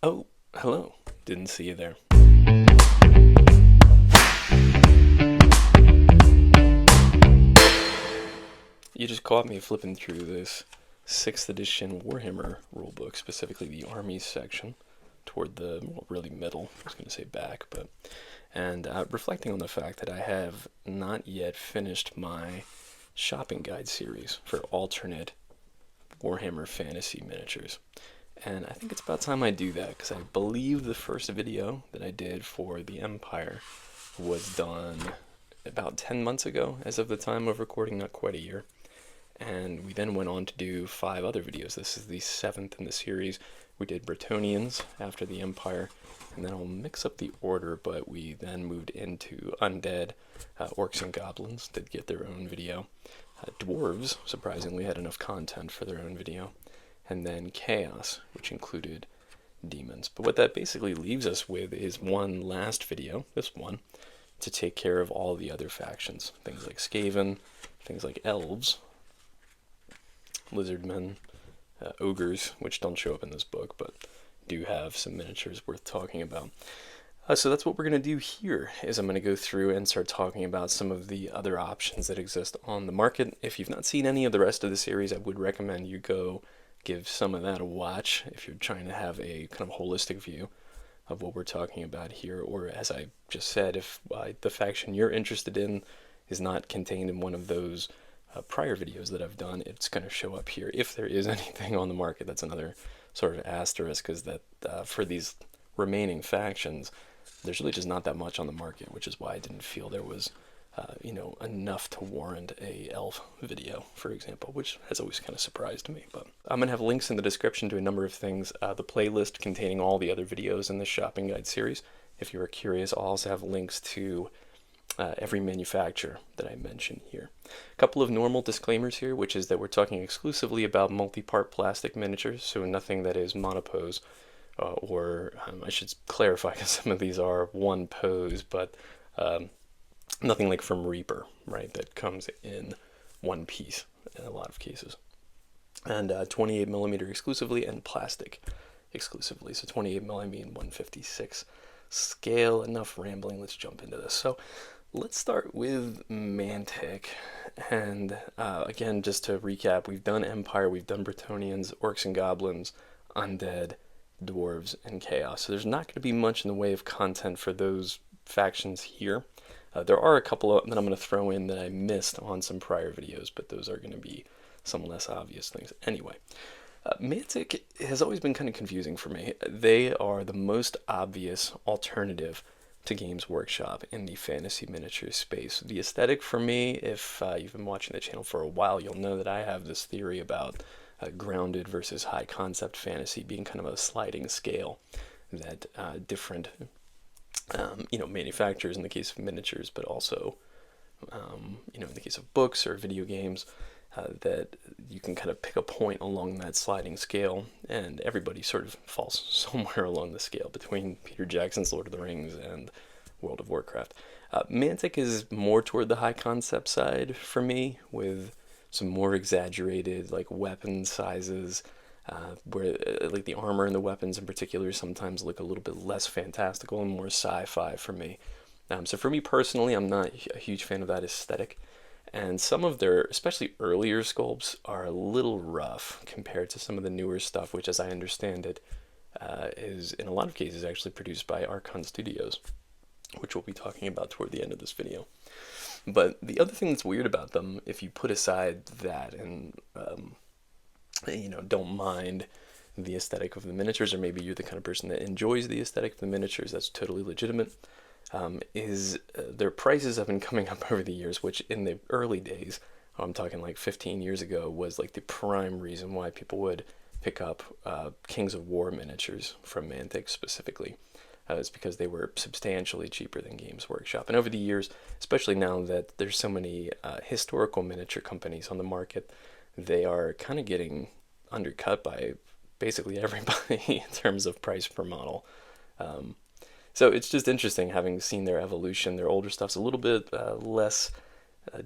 Oh, hello. Didn't see you there. You just caught me flipping through this 6th edition Warhammer rulebook, specifically the armies section, toward the, well, really middle, I was going to say back, but, and reflecting on the fact that I have not yet finished my shopping guide series for alternate Warhammer fantasy miniatures. And I think it's about time I do that, because I believe the first video that I did for the Empire was done about 10 months ago, as of the time of recording, not quite a year. And we then went on to do 5 other videos. This is the 7th in the series. We did Bretonnians after the Empire, and then I'll mix up the order, but we then moved into Undead. Orcs and Goblins did get their own video. Dwarves, surprisingly, had enough content for their own video. And then Chaos, which included demons. But what that basically leaves us with is one last video, this one, to take care of all the other factions. Things like Skaven, things like Elves, Lizardmen, Ogres, which don't show up in this book, but do have some miniatures worth talking about. So that's what we're going to do here, is I'm going to go through and start talking about some of the other options that exist on the market. If you've not seen any of the rest of the series, I would recommend you go give some of that a watch if you're trying to have a kind of holistic view of what we're talking about here, or as I just said, if the faction you're interested in is not contained in one of those prior videos that I've done, it's going to show up here if there is anything on the market. That's another sort of asterisk, is that for these remaining factions, there's really just not that much on the market, which is why I didn't feel there was enough to warrant a elf video, for example, which has always kind of surprised me. But I'm going to have links in the description to a number of things. The playlist containing all the other videos in this shopping guide series. If you are curious, I'll also have links to every manufacturer that I mention here. A couple of normal disclaimers here, which is that we're talking exclusively about multi-part plastic miniatures, so nothing that is monopose, or I should clarify, because some of these are one pose, but nothing like from Reaper, right, that comes in one piece in a lot of cases. And 28 millimeter exclusively, and plastic exclusively. So 28 millimeter and 156 scale. Enough rambling, let's jump into this. So let's start with Mantic. And again, just to recap, we've done Empire, we've done Bretonnians, Orcs and Goblins, Undead, Dwarves, and Chaos. So there's not going to be much in the way of content for those factions here. There are a couple that I'm going to throw in that I missed on some prior videos, but those are going to be some less obvious things. Anyway, Mantic has always been kind of confusing for me. They are the most obvious alternative to Games Workshop in the fantasy miniature space. The aesthetic for me, if you've been watching the channel for a while, you'll know that I have this theory about grounded versus high concept fantasy being kind of a sliding scale, that different manufacturers in the case of miniatures, but also, in the case of books or video games, that you can kind of pick a point along that sliding scale, and everybody sort of falls somewhere along the scale between Peter Jackson's Lord of the Rings and World of Warcraft. Mantic is more toward the high concept side for me, with some more exaggerated like weapon sizes, where like the armor and the weapons in particular sometimes look a little bit less fantastical and more sci-fi for me. So for me personally, I'm not a huge fan of that aesthetic, and some of their, especially earlier sculpts, are a little rough compared to some of the newer stuff, which, as I understand it, is in a lot of cases actually produced by Archon Studios, which we'll be talking about toward the end of this video. But the other thing that's weird about them, if you put aside that and don't mind the aesthetic of the miniatures, or maybe you're the kind of person that enjoys the aesthetic of the miniatures, that's totally legitimate, is their prices have been coming up over the years, which in the early days, I'm talking like 15 years ago, was like the prime reason why people would pick up Kings of War miniatures from Mantic specifically. It's because they were substantially cheaper than Games Workshop. And over the years, especially now that there's so many historical miniature companies on the market, they are kind of getting undercut by basically everybody in terms of price per model. So it's just interesting having seen their evolution. Their older stuff's a little bit less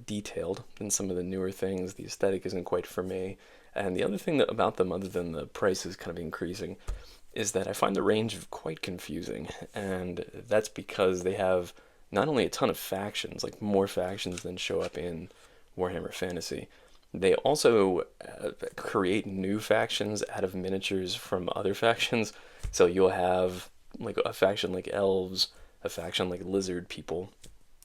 detailed than some of the newer things. The aesthetic isn't quite for me. And the other thing about them, other than the prices kind of increasing, is that I find the range quite confusing, and that's because they have not only a ton of factions, like more factions than show up in Warhammer Fantasy, they also create new factions out of miniatures from other factions. So you'll have like a faction like elves, a faction like lizard people,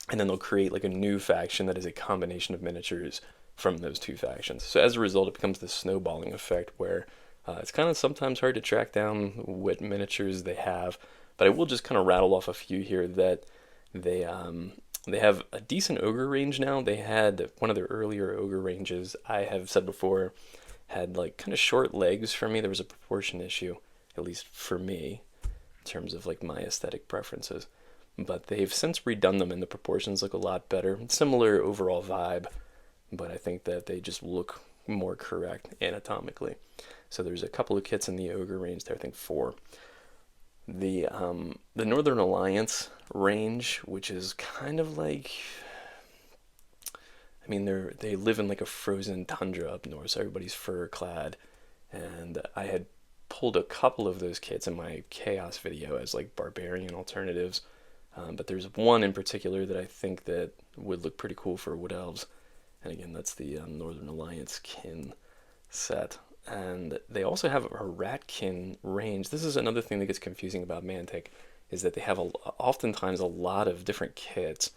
and then they'll create like a new faction that is a combination of miniatures from those two factions. So as a result, it becomes this snowballing effect where it's kind of sometimes hard to track down what miniatures they have. But I will just kind of rattle off a few here that they they have a decent ogre range now. They had one of their earlier ogre ranges, I have said before, had like kind of short legs for me. There was a proportion issue, at least for me, in terms of like my aesthetic preferences. But they've since redone them and the proportions look a lot better. Similar overall vibe, but I think that they just look more correct anatomically. So there's a couple of kits in the ogre range there, I think 4. The Northern Alliance range, which is kind of like, I mean, they live in like a frozen tundra up north, so everybody's fur clad, and I had pulled a couple of those kits in my Chaos video as like barbarian alternatives, but there's one in particular that I think that would look pretty cool for Wood Elves, and again, that's the Northern Alliance kin set. And they also have a Ratkin range. This is another thing that gets confusing about Mantic, is that they have oftentimes a lot of different kits,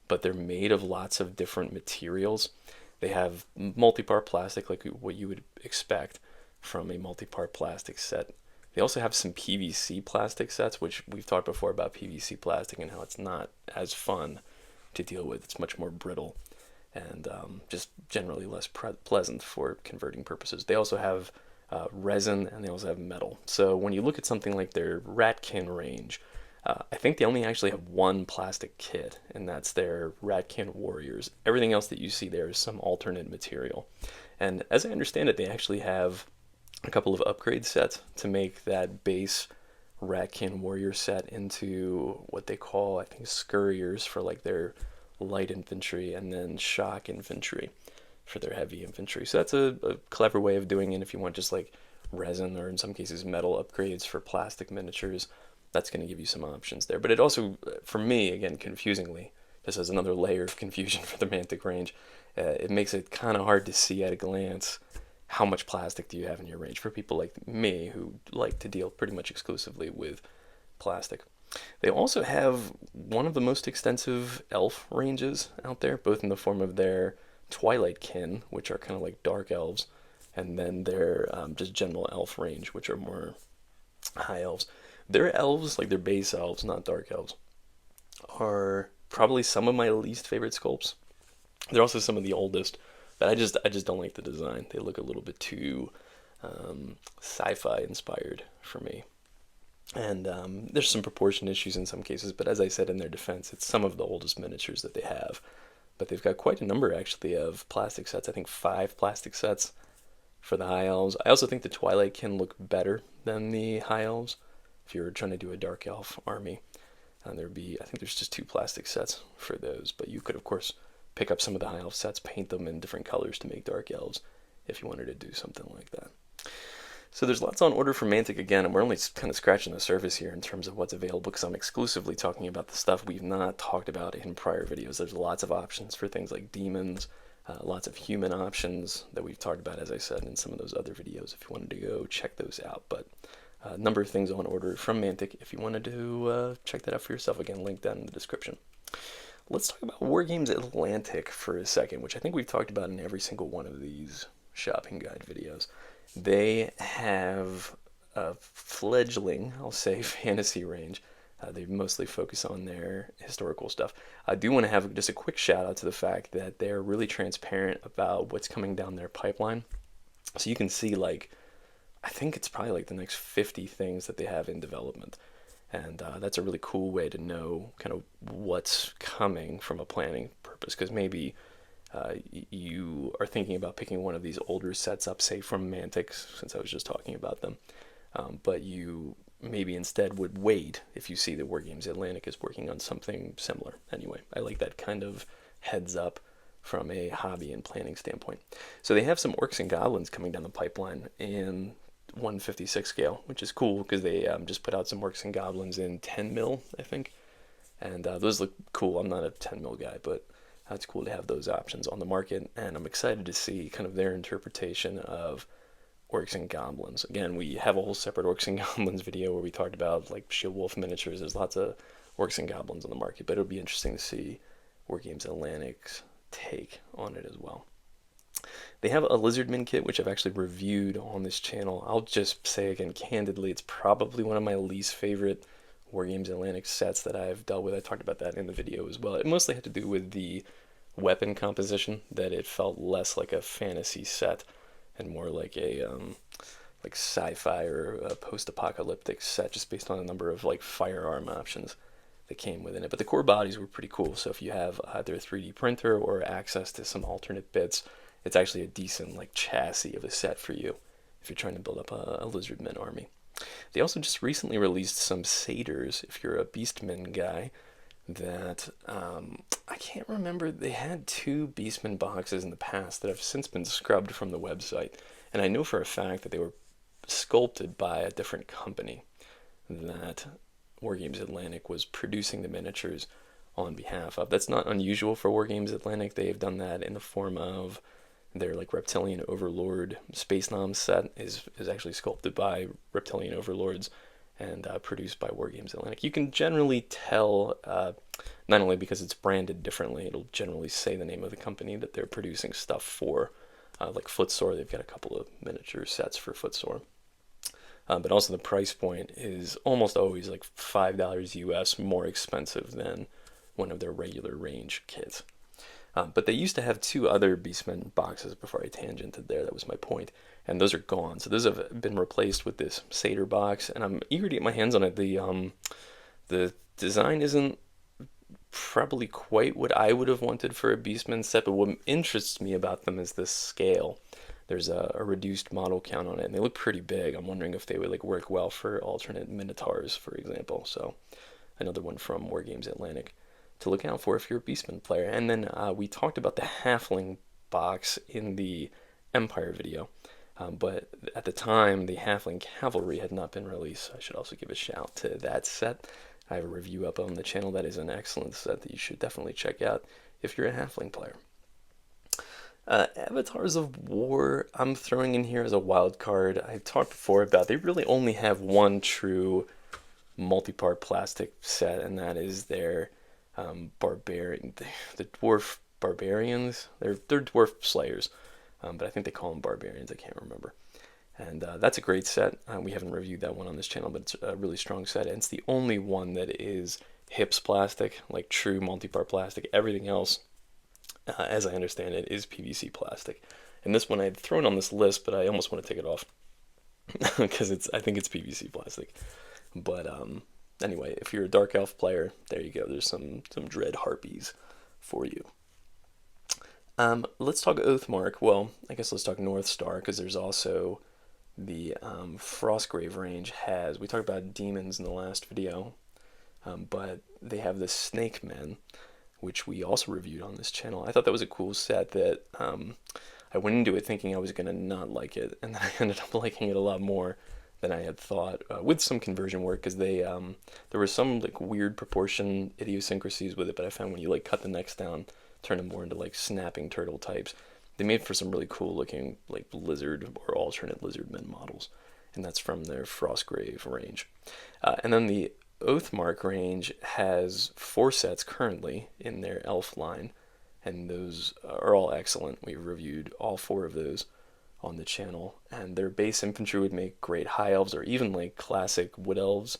but they're made of lots of different materials. They have multi-part plastic, like what you would expect from a multi-part plastic set. They also have some PVC plastic sets, which we've talked before about PVC plastic and how it's not as fun to deal with. It's much more brittle and just generally less pleasant for converting purposes. They also have resin, and they also have metal. So when you look at something like their Ratkin range, I think they only actually have one plastic kit, and that's their Ratkin Warriors. Everything else that you see there is some alternate material. And as I understand it, they actually have a couple of upgrade sets to make that base Ratkin Warrior set into what they call, I think, Scurriers for like their light infantry, and then shock infantry for their heavy infantry. So that's a clever way of doing it if you want just like resin or in some cases metal upgrades for plastic miniatures. That's going to give you some options there. But it also, for me, again, confusingly, this is another layer of confusion for the Mantic range. It makes it kind of hard to see at a glance how much plastic do you have in your range for people like me who like to deal pretty much exclusively with plastic. They also have one of the most extensive elf ranges out there, both in the form of their Twilight kin, which are kind of like dark elves, and then their just general elf range, which are more high elves. Their elves, like their base elves, not dark elves, are probably some of my least favorite sculpts. They're also some of the oldest, but I just don't like the design. They look a little bit too sci-fi inspired for me. And there's some proportion issues in some cases, but as I said in their defense, it's some of the oldest miniatures that they have. But they've got quite a number, actually, of plastic sets. I think 5 plastic sets for the High Elves. I also think the Twilight can look better than the High Elves if you're trying to do a Dark Elf army. And I think there's just 2 plastic sets for those, but you could, of course, pick up some of the High Elf sets, paint them in different colors to make Dark Elves if you wanted to do something like that. So there's lots on order for Mantic again, and we're only kind of scratching the surface here in terms of what's available, because I'm exclusively talking about the stuff we've not talked about in prior videos. There's lots of options for things like demons, lots of human options that we've talked about, as I said, in some of those other videos if you wanted to go check those out. But a number of things on order from Mantic if you wanted to check that out for yourself. Again, link down in the description. Let's talk about Wargames Atlantic for a second, which I think we've talked about in every single one of these shopping guide videos. They have a fledgling, I'll say, fantasy range. They mostly focus on their historical stuff. I do want to have just a quick shout out to the fact that they're really transparent about what's coming down their pipeline. So you can see, like, I think it's probably like the next 50 things that they have in development. And that's a really cool way to know kind of what's coming from a planning purpose, because maybe you are thinking about picking one of these older sets up, say from Mantic, since I was just talking about them, but you maybe instead would wait if you see that Wargames Atlantic is working on something similar. Anyway, I like that kind of heads up from a hobby and planning standpoint. So they have some Orcs and Goblins coming down the pipeline, and 156 scale, which is cool because they just put out some Orcs and Goblins in 10 mil, I think. And those look cool. I'm not a 10 mil guy, but it's cool to have those options on the market. And I'm excited to see kind of their interpretation of Orcs and Goblins. Again, we have a whole separate Orcs and Goblins video where we talked about like Shield Wolf miniatures. There's lots of Orcs and Goblins on the market, but it'll be interesting to see Wargames Atlantic's take on it as well. They have a Lizardman kit, which I've actually reviewed on this channel. I'll just say again, candidly, it's probably one of my least favorite Wargames Atlantic sets that I've dealt with. I talked about that in the video as well. It mostly had to do with the weapon composition, that it felt less like a fantasy set and more like a like sci-fi or a post-apocalyptic set, just based on a number of like firearm options that came within it. But the core bodies were pretty cool. So if you have either a 3D printer or access to some alternate bits, it's actually a decent like chassis of a set for you if you're trying to build up a Lizardman army. They also just recently released some satyrs, if you're a Beastman guy, that I can't remember. They had 2 Beastman boxes in the past that have since been scrubbed from the website. And I know for a fact that they were sculpted by a different company, that Wargames Atlantic was producing the miniatures on behalf of. That's not unusual for Wargames Atlantic. They've done that in the form of their like Reptilian Overlord Space Nom set is actually sculpted by Reptilian Overlords and produced by Wargames Atlantic. You can generally tell, not only because it's branded differently, it'll generally say the name of the company that they're producing stuff for. Like Footsore, they've got a couple of miniature sets for Footsore. But also the price point is almost always like $5 US more expensive than one of their regular range kits. But they used to have 2 other Beastmen boxes before I tangented there. That was my point. And those are gone. So those have been replaced with this Satyr box. And I'm eager to get my hands on it. The design isn't probably quite what I would have wanted for a Beastman set. But what interests me about them is this scale. There's a reduced model count on it. And they look pretty big. I'm wondering if they would like work well for alternate Minotaurs, for example. So another one from Wargames Atlantic to look out for if you're a Beastman player. And then we talked about the Halfling box in the Empire video, but at the time the Halfling Cavalry had not been released. I should also give a shout to that set. I have a review up on the channel. That is an excellent set that you should definitely check out if you're a Halfling player. Avatars of War, I'm throwing in here as a wild card. I've talked before about they really only have one true multi-part plastic set, and that is their barbarian, the dwarf barbarians. They're dwarf slayers, but I think they call them barbarians. I can't remember. And that's a great set. We haven't reviewed that one on this channel, but it's a really strong set. And it's the only one that is HIPS plastic, like true multi-part plastic. Everything else, as I understand it, is PVC plastic. And this one I had thrown on this list, but I almost want to take it off because I think it's PVC plastic. But anyway, if you're a Dark Elf player, there you go. There's some Dread Harpies for you. Let's talk Oathmark. Well, I guess let's talk Northstar, because there's also the Frostgrave range has. We talked about demons in the last video, but they have the Snake Men, which we also reviewed on this channel. I thought that was a cool set that I went into it thinking I was going to not like it, and then I ended up liking it a lot more than I had thought, with some conversion work, because there were some like weird proportion idiosyncrasies with it, but I found when you like cut the necks down, turn them more into like snapping turtle types, they made for some really cool looking like lizard or alternate lizardmen models, and that's from their Frostgrave range. And then the Oathmark range has 4 sets currently in their elf line, and those are all excellent. We've reviewed all 4 of those on the channel, and their base infantry would make great high elves or even like classic wood elves.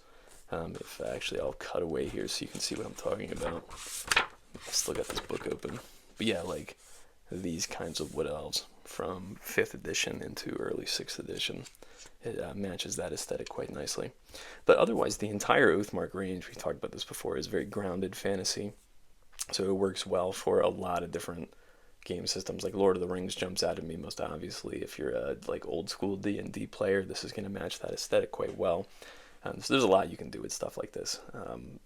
If actually I'll cut away here so you can see what I'm talking about. I still got this book open, but yeah, like these kinds of wood elves from 5th edition into early 6th edition. It matches that aesthetic quite nicely. But otherwise, the entire Oathmark range, we talked about this before, is very grounded fantasy. So it works well for a lot of different game systems. Like Lord of the Rings jumps out at me most obviously. If you're a like old school D&D player, this is going to match that aesthetic quite well. So there's a lot you can do with stuff like this.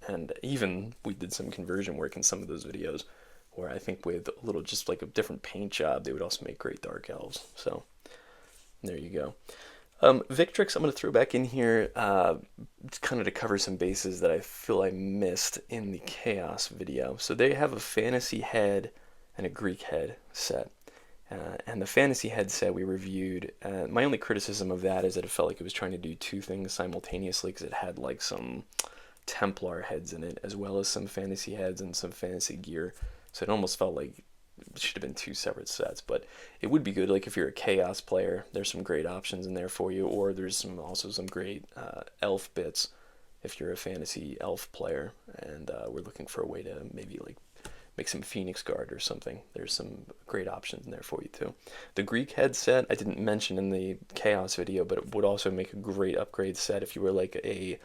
And even we did some conversion work in some of those videos where I think with a little just like a different paint job, they would also make great dark elves. So there you go. Victrix, I'm going to throw back in here kind of to cover some bases that I feel I missed in the Chaos video. So they have a fantasy head and a Greek head set. And the fantasy head set we reviewed. My only criticism of that is that it felt like it was trying to do two things simultaneously because it had like some Templar heads in it, as well as some fantasy heads and some fantasy gear. So it almost felt like it should have been two separate sets. But it would be good, like if you're a Chaos player, there's some great options in there for you, or there's also some great elf bits if you're a fantasy elf player and we're looking for a way to maybe like make some Phoenix Guard or something. There's some great options in there for you too. The Greek head set I didn't mention in the Chaos video, but it would also make a great upgrade set if you were like a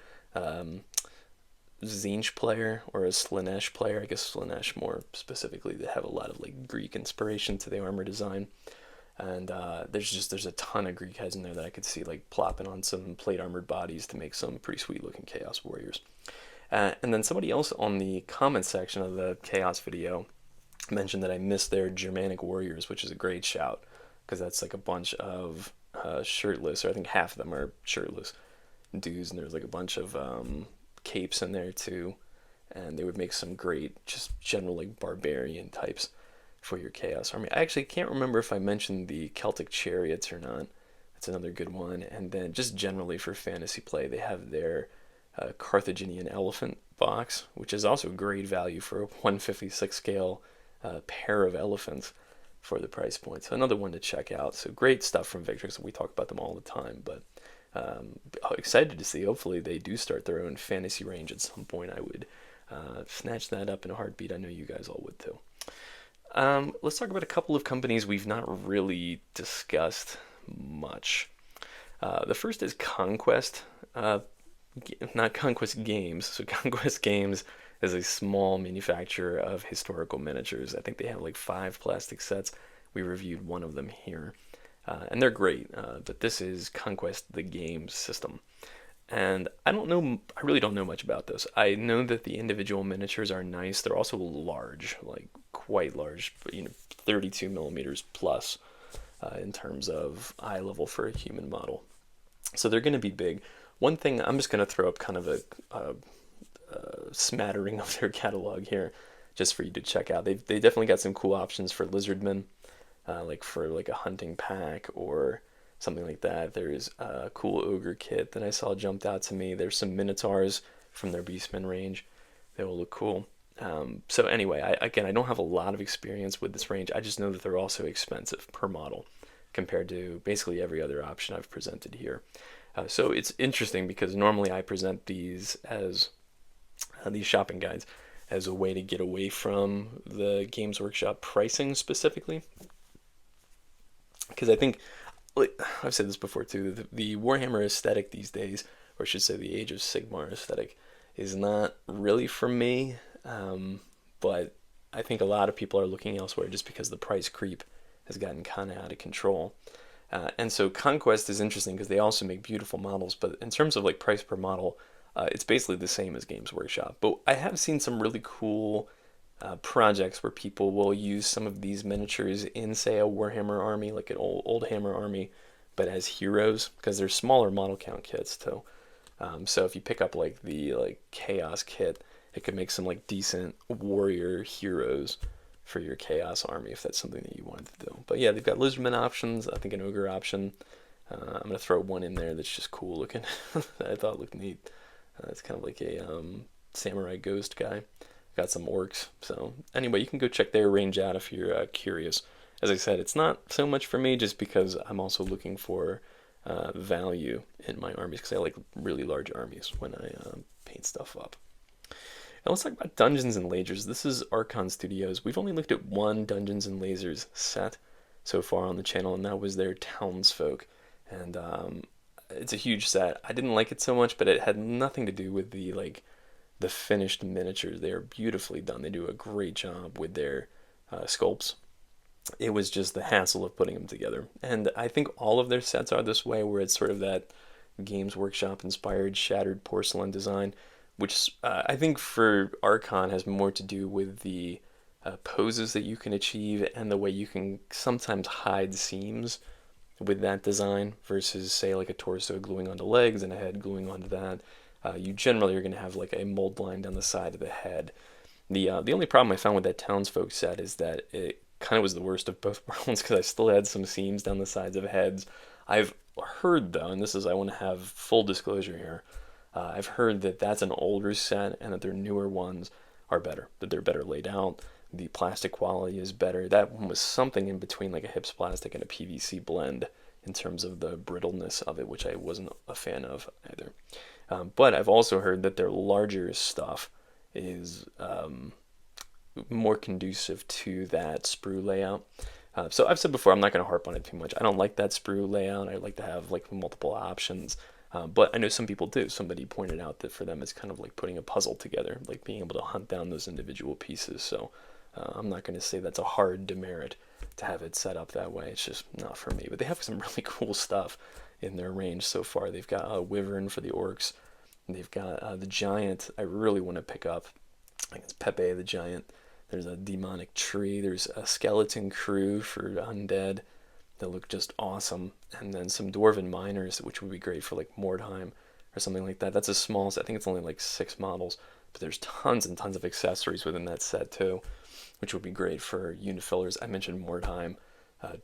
Tzeentch player or a Slaanesh player. I guess Slaanesh more specifically. They have a lot of like Greek inspiration to the armor design. And there's a ton of Greek heads in there that I could see like plopping on some plate armored bodies to make some pretty sweet looking Chaos Warriors. And then somebody else on the comment section of the Chaos video mentioned that I missed their Germanic Warriors, which is a great shout, because that's like a bunch of shirtless, or I think half of them are shirtless dudes, and there's like a bunch of capes in there too, and they would make some great, just general like barbarian types for your Chaos army. I actually can't remember if I mentioned the Celtic Chariots or not. That's another good one. And then just generally for fantasy play, they have their Carthaginian elephant box, which is also great value for a 156 scale pair of elephants for the price point. So another one to check out. So great stuff from Victrix. We talk about them all the time, but excited to see. Hopefully they do start their own fantasy range at some point. I would snatch that up in a heartbeat. I know you guys all would too. Let's talk about a couple of companies we've not really discussed much. The first is Conquest. Not Conquest Games. So Conquest Games is a small manufacturer of historical miniatures. I think they have like 5 plastic sets. We reviewed one of them here. And they're great, but this is Conquest the Games system. And I really don't know much about this. I know that the individual miniatures are nice. They're also large, like quite large, 32 millimeters plus in terms of eye level for a human model. So they're going to be big. One thing, I'm just going to throw up kind of a smattering of their catalog here, just for you to check out. They definitely got some cool options for lizardmen, like for like a hunting pack or something like that. There's a cool ogre kit that I saw jumped out to me. There's some minotaurs from their beastmen range. They will look cool. So anyway, I don't have a lot of experience with this range. I just know that they're also expensive per model compared to basically every other option I've presented here. So it's interesting because normally I present these as these shopping guides as a way to get away from the Games Workshop pricing specifically. Because I think, like, I've said this before too, the Warhammer aesthetic these days, or I should say the Age of Sigmar aesthetic, is not really for me. But I think a lot of people are looking elsewhere just because the price creep has gotten kind of out of control. And so Conquest is interesting because they also make beautiful models, but in terms of like price per model, it's basically the same as Games Workshop. But I have seen some really cool projects where people will use some of these miniatures in, say, a Warhammer army, like an old Hammer army, but as heroes, because they're smaller model count kits too. So if you pick up like the Chaos kit, it could make some like decent warrior heroes for your Chaos army if that's something that you wanted to do. But yeah, they've got lizardman options. I think an ogre option. I'm gonna throw one in there that's just cool looking. That I thought looked neat. It's kind of like a samurai ghost guy. Got some orcs. So anyway, you can go check their range out if you're curious. As I said, it's not so much for me just because I'm also looking for value in my armies because I like really large armies when I paint stuff up. Now let's talk about Dungeons and Lasers. This is Archon Studios. We've only looked at one Dungeons and Lasers set so far on the channel, and that was their Townsfolk. And it's a huge set. I didn't like it so much, but it had nothing to do with the finished miniatures. They are beautifully done. They do a great job with their sculpts. It was just the hassle of putting them together. And I think all of their sets are this way, where it's sort of that Games Workshop inspired shattered porcelain design, which I think for Archon has more to do with the poses that you can achieve and the way you can sometimes hide seams with that design versus say like a torso gluing onto legs and a head gluing onto that. You generally are going to have like a mold line down the side of the head. The only problem I found with that townsfolk set is that it kind of was the worst of both worlds because I still had some seams down the sides of heads. I've heard though, and this is I want to have full disclosure here. I've heard that that's an older set and that their newer ones are better, that they're better laid out. The plastic quality is better. That one was something in between like a HIPS plastic and a PVC blend in terms of the brittleness of it, which I wasn't a fan of either. But I've also heard that their larger stuff is more conducive to that sprue layout. So I've said before, I'm not going to harp on it too much. I don't like that sprue layout. I like to have like multiple options. But I know some people do. Somebody pointed out that for them it's kind of like putting a puzzle together, like being able to hunt down those individual pieces. So I'm not going to say that's a hard demerit to have it set up that way. It's just not for me. But they have some really cool stuff in their range so far. They've got a Wyvern for the orcs. They've got the Giant I really want to pick up. I think it's Pepe the Giant. There's a Demonic Tree. There's a Skeleton Crew for Undead that look just awesome. And then some Dwarven Miners, which would be great for like Mordheim or something like that. That's a small set. I think it's only like 6 models. But there's tons and tons of accessories within that set too, which would be great for unit fillers. I mentioned Mordheim,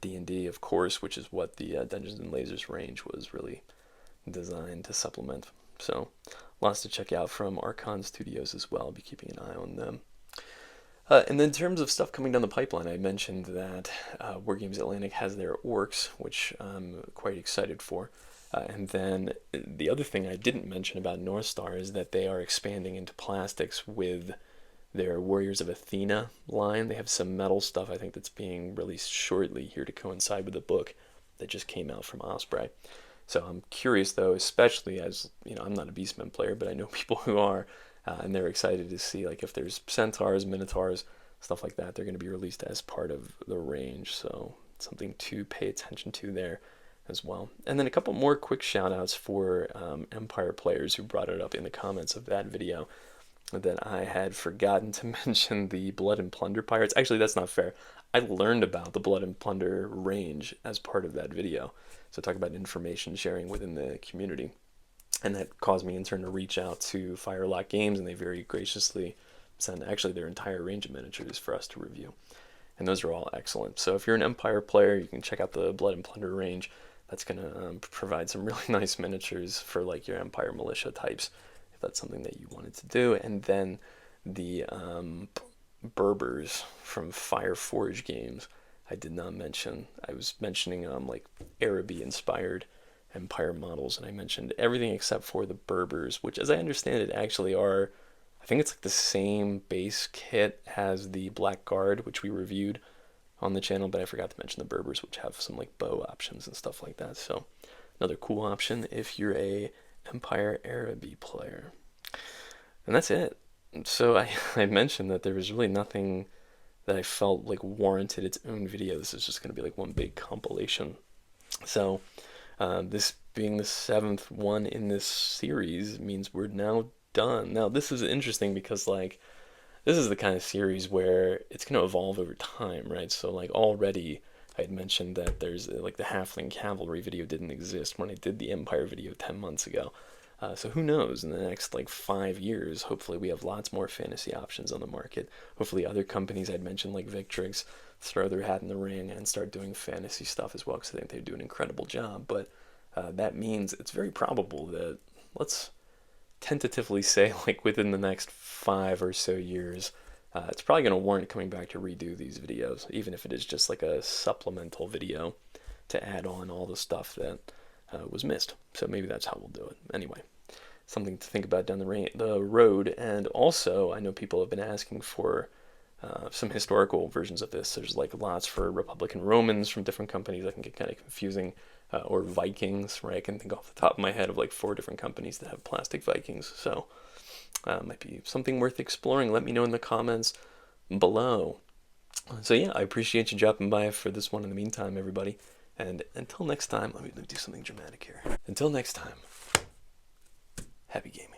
D&D, of course, which is what the Dungeons and Lasers range was really designed to supplement. So lots to check out from Archon Studios as well. I'll be keeping an eye on them. And then in terms of stuff coming down the pipeline, I mentioned that Wargames Atlantic has their orcs, which I'm quite excited for. And then the other thing I didn't mention about Northstar is that they are expanding into plastics with their Warriors of Athena line. They have some metal stuff I think that's being released shortly here to coincide with the book that just came out from Osprey. So I'm curious though, especially as, you know, I'm not a Beastmen player, but I know people who are, and they're excited to see like if there's Centaurs, Minotaurs, stuff like that, they're going to be released as part of the range. So something to pay attention to there as well. And then a couple more quick shout outs for Empire players who brought it up in the comments of that video that I had forgotten to mention the Blood and Plunder pirates. Actually, that's not fair. I learned about the Blood and Plunder range as part of that video. So talk about information sharing within the community. And that caused me in turn to reach out to Firelock Games, and they very graciously sent actually their entire range of miniatures for us to review. And those are all excellent. So if you're an Empire player, you can check out the Blood and Plunder range. That's going to provide some really nice miniatures for like your Empire militia types, if that's something that you wanted to do. And then the Berbers from Fireforge Games, I did not mention. I was mentioning like Araby inspired Empire models, and I mentioned everything except for the Berbers, which as I understand it actually are, I think it's like the same base kit as the Black Guard, which we reviewed on the channel, but I forgot to mention the Berbers, which have some like bow options and stuff like that. So another cool option if you're a Empire Araby player. And that's it. So I mentioned that there was really nothing that I felt like warranted its own video. This is just going to be like one big compilation. So this being the 7th one in this series means we're now done. Now this is interesting because like this is the kind of series where it's going to evolve over time, right? So like already I had mentioned that there's like the Halfling Cavalry video didn't exist when I did the Empire video 10 months ago. So who knows, in the next like 5 years, hopefully we have lots more fantasy options on the market. Hopefully other companies I'd mentioned like Victrix throw their hat in the ring and start doing fantasy stuff as well, because I think they do an incredible job. But that means it's very probable that, let's tentatively say like within the next 5 or so years, it's probably going to warrant coming back to redo these videos, even if it is just like a supplemental video to add on all the stuff that was missed. So maybe that's how we'll do it. Anyway, something to think about down the road. And also, I know people have been asking for some historical versions of this. There's like lots for Republican Romans from different companies. That can get kind of confusing. Or Vikings, right? I can think off the top of my head of like 4 different companies that have plastic Vikings. So might be something worth exploring. Let me know in the comments below. So yeah, I appreciate you dropping by for this one in the meantime, everybody. And until next time, let me do something dramatic here. Until next time, happy gaming.